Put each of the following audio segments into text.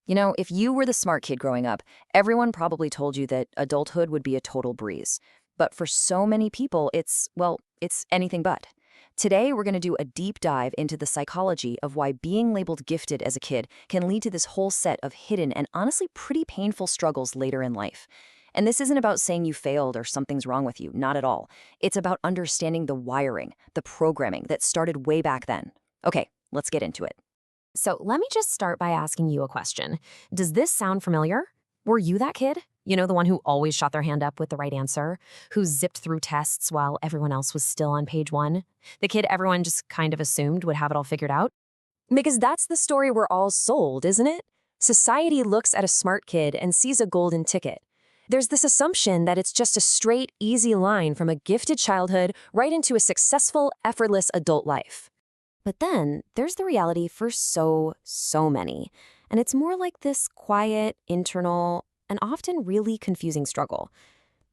If you were the smart kid growing up, everyone probably told you that adulthood would be a total breeze. But for so many people, it's anything but. Today, we're going to do a deep dive into the psychology of why being labeled gifted as a kid can lead to this whole set of hidden and honestly pretty painful struggles later in life. And this isn't about saying you failed or something's wrong with you, not at all. It's about understanding the wiring, the programming that started way back then. Okay, let's get into it. So let me just start by asking you a question. Does this sound familiar? Were you that kid? You know, the one who always shot their hand up with the right answer? Who zipped through tests while everyone else was still on page one? The kid everyone just kind of assumed would have it all figured out? Because that's the story we're all sold, isn't it? Society looks at a smart kid and sees a golden ticket. There's this assumption that it's just a straight, easy line from a gifted childhood right into a successful, effortless adult life. But then there's the reality for so many. And it's more like this quiet, internal, and often really confusing struggle.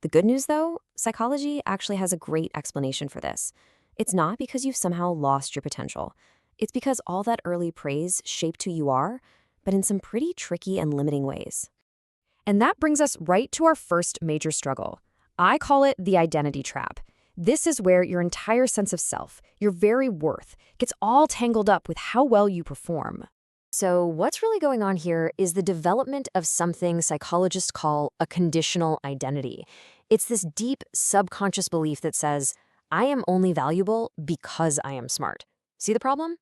The good news, though, psychology actually has a great explanation for this. It's not because you've somehow lost your potential. It's because all that early praise shaped who you are, but in some pretty tricky and limiting ways. And that brings us right to our first major struggle. I call it the identity trap. This is where your entire sense of self, your very worth, gets all tangled up with how well you perform. So what's really going on here is the development of something psychologists call a conditional identity. It's this deep subconscious belief that says, I am only valuable because I am smart. See the problem?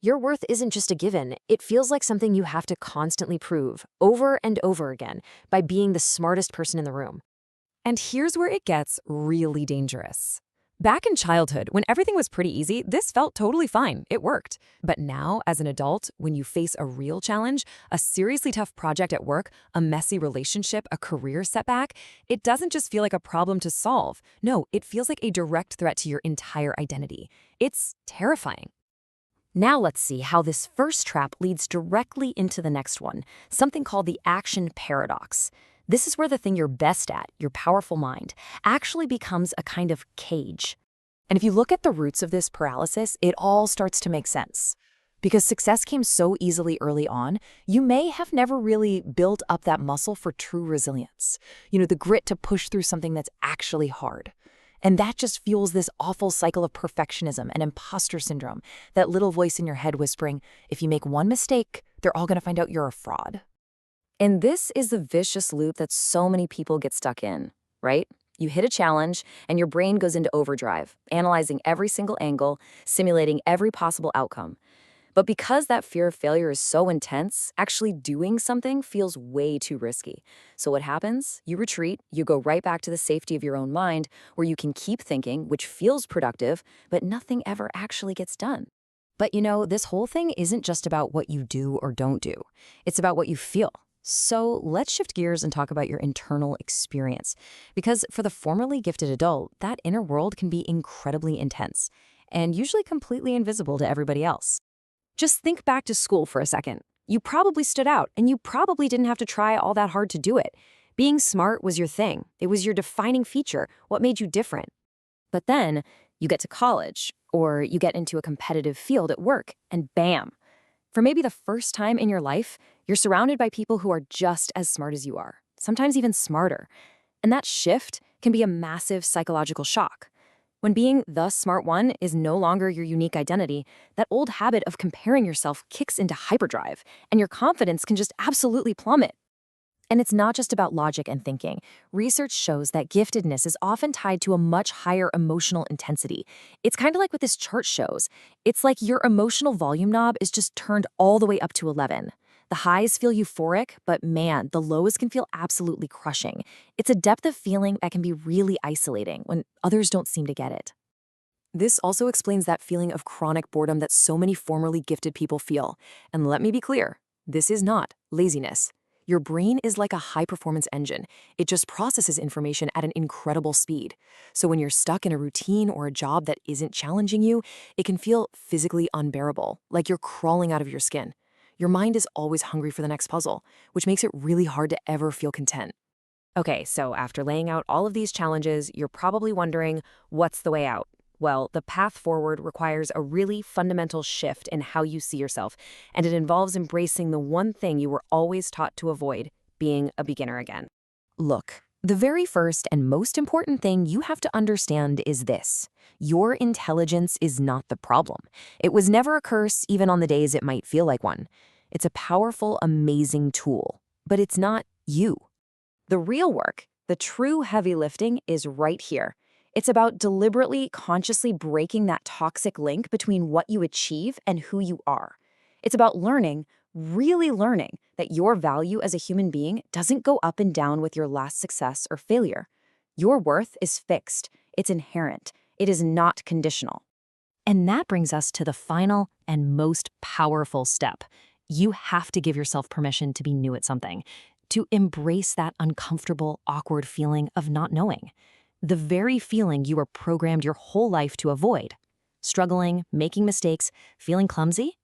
Your worth isn't just a given. It feels like something you have to constantly prove, over and over again, by being the smartest person in the room. And here's where it gets really dangerous. Back in childhood, when everything was pretty easy, this felt totally fine. It worked. But now, as an adult, when you face a real challenge, a seriously tough project at work, a messy relationship, a career setback, it doesn't just feel like a problem to solve. No, it feels like a direct threat to your entire identity. It's terrifying. Now let's see how this first trap leads directly into the next one, something called the action paradox. This is where the thing you're best at, your powerful mind, actually becomes a kind of cage. And if you look at the roots of this paralysis, it all starts to make sense. Because success came so easily early on, you may have never really built up that muscle for true resilience. The grit to push through something that's actually hard. And that just fuels this awful cycle of perfectionism and imposter syndrome, that little voice in your head whispering, if you make one mistake, they're all going to find out you're a fraud. And this is the vicious loop that so many people get stuck in, right? You hit a challenge, and your brain goes into overdrive, analyzing every single angle, simulating every possible outcome. But because that fear of failure is so intense, actually doing something feels way too risky. So what happens? You retreat, you go right back to the safety of your own mind, where you can keep thinking, which feels productive, but nothing ever actually gets done. But this whole thing isn't just about what you do or don't do. It's about what you feel. So let's shift gears and talk about your internal experience. Because for the formerly gifted adult, that inner world can be incredibly intense and usually completely invisible to everybody else. Just think back to school for a second. You probably stood out, and you probably didn't have to try all that hard to do it. Being smart was your thing. It was your defining feature, what made you different. But then you get to college, or you get into a competitive field at work, and bam! For maybe the first time in your life, you're surrounded by people who are just as smart as you are, sometimes even smarter. And that shift can be a massive psychological shock. When being the smart one is no longer your unique identity, that old habit of comparing yourself kicks into hyperdrive, and your confidence can just absolutely plummet. And it's not just about logic and thinking. Research shows that giftedness is often tied to a much higher emotional intensity. It's kind of like what this chart shows. It's like your emotional volume knob is just turned all the way up to 11. The highs feel euphoric, but man, the lows can feel absolutely crushing. It's a depth of feeling that can be really isolating when others don't seem to get it. This also explains that feeling of chronic boredom that so many formerly gifted people feel. And let me be clear, this is not laziness. Your brain is like a high-performance engine. It just processes information at an incredible speed. So when you're stuck in a routine or a job that isn't challenging you, it can feel physically unbearable, like you're crawling out of your skin. Your mind is always hungry for the next puzzle, which makes it really hard to ever feel content. Okay, so after laying out all of these challenges, you're probably wondering, what's the way out? Well, the path forward requires a really fundamental shift in how you see yourself, and it involves embracing the one thing you were always taught to avoid, being a beginner again. Look, the very first and most important thing you have to understand is this. Your intelligence is not the problem. It was never a curse, even on the days it might feel like one. It's a powerful, amazing tool, but it's not you. The real work, the true heavy lifting, is right here. It's about deliberately, consciously breaking that toxic link between what you achieve and who you are. It's about learning, really learning, that your value as a human being doesn't go up and down with your last success or failure. Your worth is fixed. It's inherent. It is not conditional. And that brings us to the final and most powerful step. You have to give yourself permission to be new at something, to embrace that uncomfortable, awkward feeling of not knowing. The very feeling you were programmed your whole life to avoid. Struggling, making mistakes, feeling clumsy?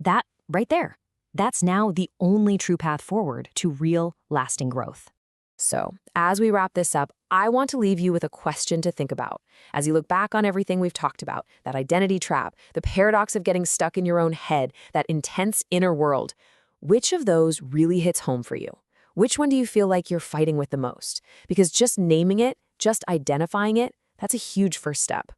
That right there. That's now the only true path forward to real, lasting growth. So, as we wrap this up, I want to leave you with a question to think about. As you look back on everything we've talked about, that identity trap, the paradox of getting stuck in your own head, that intense inner world, which of those really hits home for you? Which one do you feel like you're fighting with the most? Because just naming it, just identifying it, that's a huge first step.